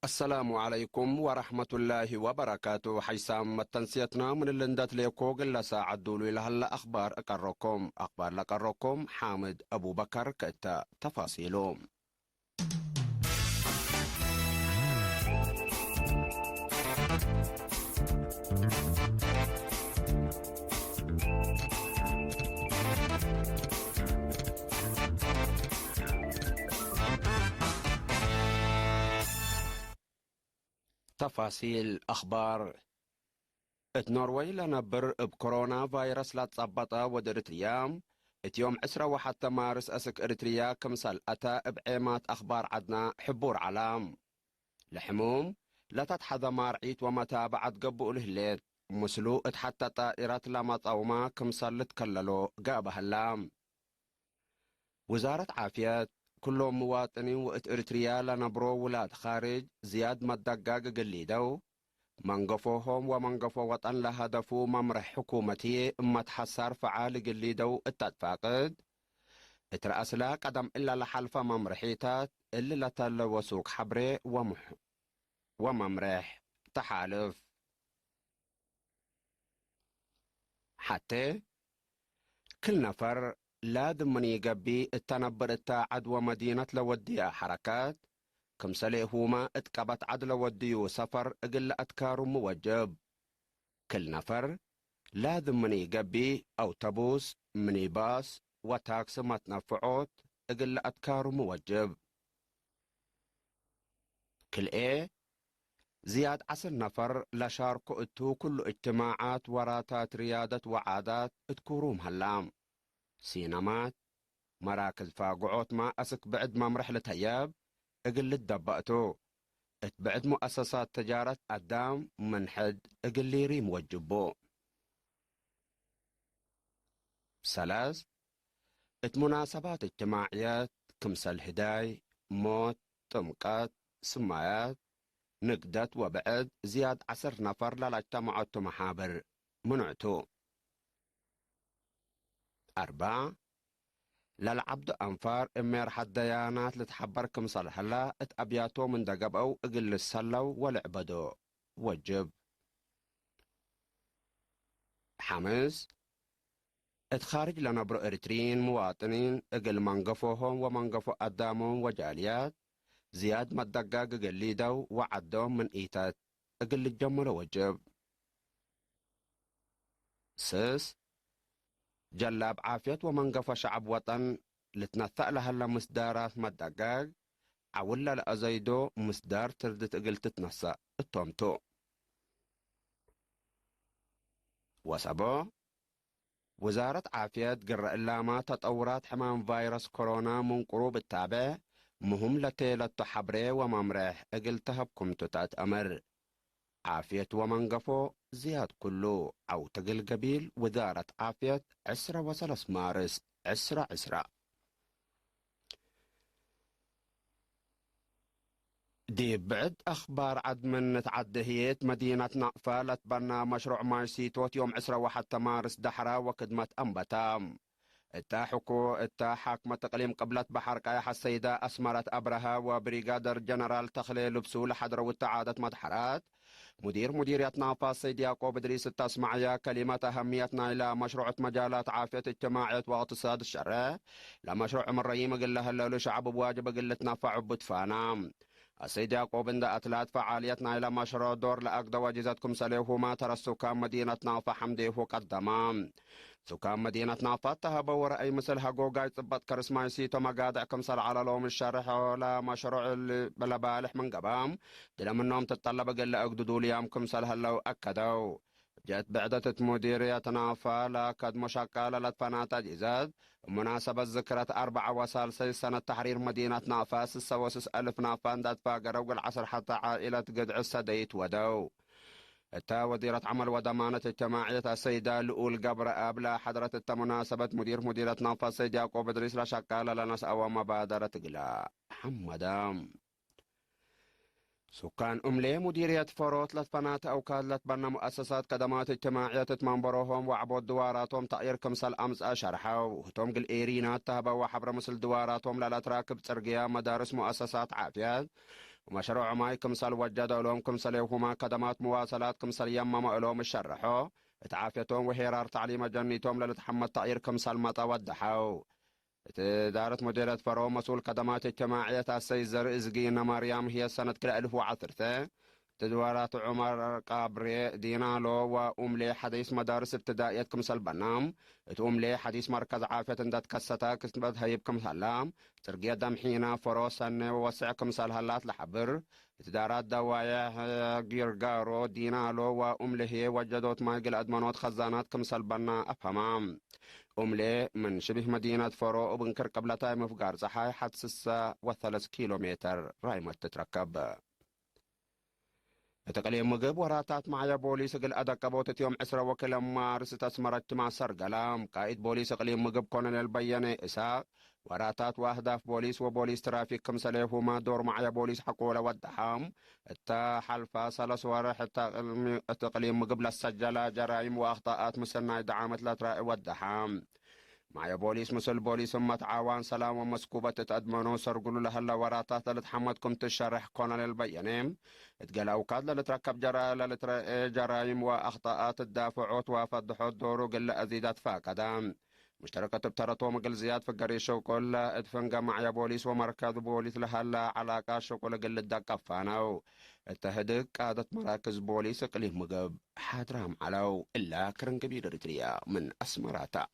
السلام عليكم ورحمة الله وبركاته. حيسام التنسيتنا من اللندات ليكوغ اللي ساعدوا لي لهلا أخبار أقركم حامد أبو بكر كتا تفاصيلهم. تفاصيل أخبار النرويج لنبر بكورونا فيروس لا تصبطه ودرتريام اتيوم عسرة وحتى مارس أسك إرتريا كمسال أتا بعيمات أخبار عدنا حبور علام لحموم لا تتحذى مارعيت ومتابعة قبو الهليت مسلو حتى طائرات لما طوما كمسال لتكللو قابها اللام. وزارة عافية كلهم مواطنين وإت إرتريا لنبرو ولاد خارج زياد مدقاق قليدو منقفوهم ومنقفو وطن لهدفو ممرح حكومتي اما تحسر فعال قليدو التتفاقد اترأس لا قدم إلا لحلفة ممرحيتات اللي لتل وسوق حبري وممرح تحالف حتى كل نفر لازم من يقبي التنبر التاعد ومدينة لوديها حركات كمسلي هما اتقبت عدل وديو سفر اقل اتكارو موجب كل نفر لازم من يقبي أوتوبوس مينيباص وتاكس متنفعوت اقل اتكارو موجب كل ايه زياد 10 نفر لشاركو اتو كل اجتماعات وراتات ريادة وعادات اتكوروم هلام سينمات مراكز فاقعوت ما أسك بعد ما مرحلة هياب اقل الدبأتو اتبعد مؤسسات تجارة قدام منحد اقل يريم وجبو سلاس ات مناسبات اجتماعيات كمسال هداي موت طمقات سمايات نقدت وبعد زياد 10 نفر للاجتماعات محابر منعتو 4 للعبد أنفار إمير حد ديانات لتحبر كمسال هلا ات أبياتو من دقبو اقل السلو والعبدو وجب 5 اتخارج لنبرو إرترين مواطنين اقل منقفوهم ومنقفو قدامهم وجاليات زياد مدقاق قليدو وعدوهم من إيتات اقل الجمل وجب 6 جلاب عافية ومنقفو شعب وطن لتنثأ لها لمسدارات مدقاق عولا لأزايدو مسدار تردت اقل تتنسى التومتو 7 وزارة عافية قرأ إلاما تطورات حمام فيروس كورونا من قروب التابع مهم لتيلة حبري وممرح اقلتها بكمتتات أمر عافية ومنقفو زياد كله أو تقل قبيل وزارة عافية 10 مارس 10 دي بعد أخبار عد من تعدهيت مدينة نقفة لتبنى مشروع مايسيتوت يوم 10 مارس دحرة وكدمة أنبتام حاكمة تقليم قبلة بحر قايح السيدة أسمرت أبرهة وبريغادر جنرال تخليل بسول حضر والتعادة مدحرات مديرية نافا السيد يعقوب إدريس التسمعية كلمة أهميتنا إلى مشروع مجالات عافية اجتماعية واقتصاد الشرع لمشروع مريم قلها اللولو شعب بواجب قلة نفع بطفانا السيد يعقوب عند أتلات فعاليتنا إلى مشروع دور لأقدى وجزتكم سليهما ترى السكان مدينة نافا حمديه قدما سكان مدينة نافا تهبوا رأي مثل هقوقاي طبت كرسماي سيتو مقادع كمسل على لوم الشرح ولا مشروع اللي بلا بالح من قبام دل منهم تتطلب قل أقددوا ليام كمسل هلو أكدوا جاءت بعدة مديرية نافا لقد مشكلة لتفنات جزاد مناسبة ذكرت 4 سنة تحرير مدينة نافا 6 ألف نافا دات فاقروا العصر حتى عائلة قدع السديت ودو التا وزيرة عمل وضمانة اجتماعية السيدة لؤول قبر أبلا حضرت مناسبة مديرية نافا السيد يعقوب إدريس لا شكال لنس أو مبادرة قلا حمدام سكان أملي مديرية فروت لتفنات أو كادلت بنا مؤسسات خدمات اجتماعية تتمنبروهم وعبود دواراتهم تأير كمسل أمس أشرحوا وهتم قل إيرينات تهبا وحبر مسل دواراتهم لا تراكب ترقيا مدارس مؤسسات عافية ومشروع ماي كمسال وجد لهم كمسال هما خدمات مواصلات كمسال يمم لهم الشرحو اتعافيتهم وحرار تعليم جنيتهم للتحمد طائر كمسال مطا ودحو إدارة مديرية فرو مسؤول خدمات اجتماعية السيزر إزقينا مريم هي سنة كلا 1010 تدوارات عمر قابري دينالو وأملي حديث مدارس ابتدائية كمسال بنام أملي حديث مركز عافية اندات كستا كسبت هيب كمسال لام ترقية دمحينا فروسن ووسع كمسال هلات لحبر إدارات دوايا جيرجارو دينالو وأملي هي وجدوت مايقل أدمانوت خزانات كمسال بنا أفهمام أملي من شبه مدينة فرو وبنكر قبل تايم فقار صحاي حد 6 كيلومتر رايمة تتركب تقليم مجب وراتات معايا بوليس قل أدك بوتت يوم 10 مارس تسمرت مع سرقلام قائد بوليس قليم مجب كونن البياني إساق وراتات وأهداف بوليس وبوليس ترافيك كمسليهما دور معايا بوليس حقولة والدحام التا حلفة سلس ورح تقليم مجب للسجلة جرائم وأخطاءات مسنة دعامة لترائي والدحام معايا بوليس مثل بوليس تعاون سلام ومسكوبة تتأدمنو سرقلوا لهلا وراتات لتحمدكم تشرح كونن البيانيم اتقال أوقات لتركب جرائم وأخطاءات الدافعوت وفضحوت دورو قل أزيدات فاقدام مشتركة بترتو مقل زياد في قريش وكل ادفنقا معايا بوليس ومركز بوليس لهلا علاقة شكول قل الدقة فانو التهدق قادة مراكز بوليس قليه مقب حادرام علو إلا كرن كبير ريتريا من أسمراتا